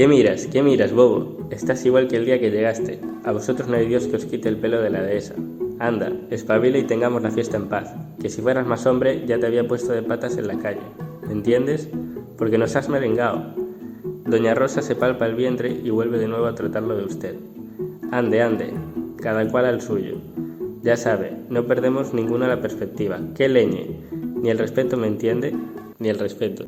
¿Qué miras? ¿Qué miras, bobo? Estás igual que el día que llegaste. A vosotros no hay Dios que os quite el pelo de la dehesa. Anda, espabila y tengamos la fiesta en paz, que si fueras más hombre ya te había puesto de patas en la calle. ¿Entiendes? Porque nos has merengado. Doña Rosa se palpa el vientre y vuelve de nuevo a tratarlo de usted. Ande, ande, cada cual al suyo. Ya sabe, no perdemos ninguna la perspectiva. ¡Qué leñe! Ni el respeto me entiende, ni el respeto.